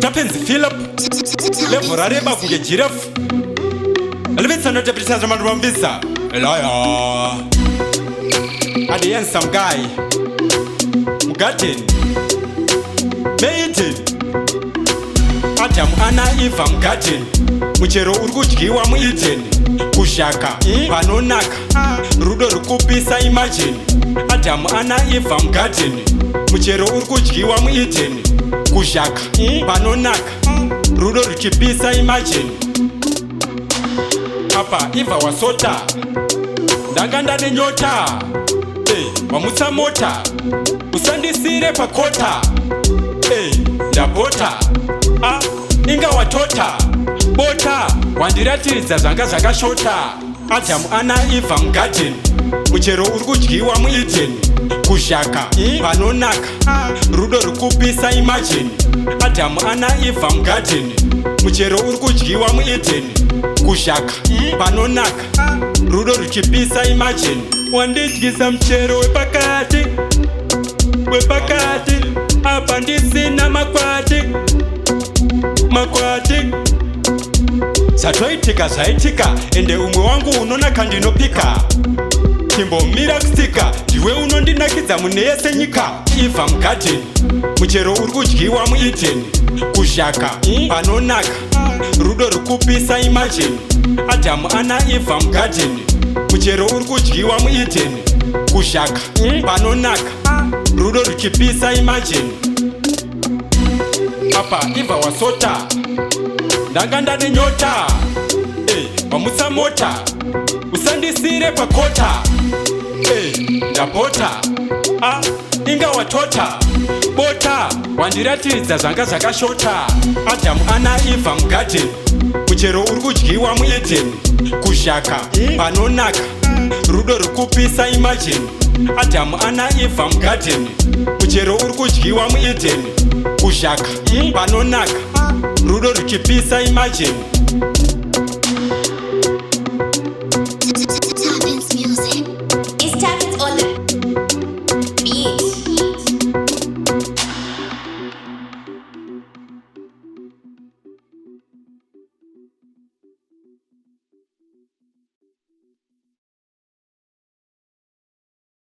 tapenzi Philip level rareba kunge giraffe alivetsana tapitisa mandu vamvisa elaya and the handsome guy Mugatin Maiden Adam ana Eva Mugatin muchero uri kudyiwa muEden kushaka panonaka rudo rukupisa imagine Adam ana Eva Mugatin muchero uri kudyiwa muEden kushaka panonaka rudo ruchipisa imagine apa Eva wasota ndanga ndane nyota wamutsa mota usandisire pakota ndabota inga watota bota wandiratiridza zvanga zvakashota Adamu ana Eva Mugatin muchero uri kudyiwa muEden kushaka panonaka rudo rukupisa imagine Adamu ana Eva Mugatin muchero uri kudyiwa muEden kushaka panonaka rudo ruchipisa imagine wandidyisa mchero wepakati apa ndisina makwati zvaitika ende umwe wangu unonaka ndinopika timbomira kustika ndiwe unondinakidza mune yese nyika Eva Mugatin muchero uri kudyiwa muEden kushaka panonaka rudo rukupisa imagine Adamu ana Eva Mugatin muchero uri kudyiwa muEden kushaka panonaka rudo ruchipisa imagine apa Eva wasota ndanga ndane nyota wamutsa mota usandisire pakota ndabota inga watota bota wandiratiridza zvanga zvakashota Adamu ana Eva Mugatin muchero uri kudyiwa muEden kushaka panonaka rudo rukupisa imagine Adamu ana Eva Mugatin muchero uri kudyiwa muEden kushaka panonaka rudo ruchipisa imagine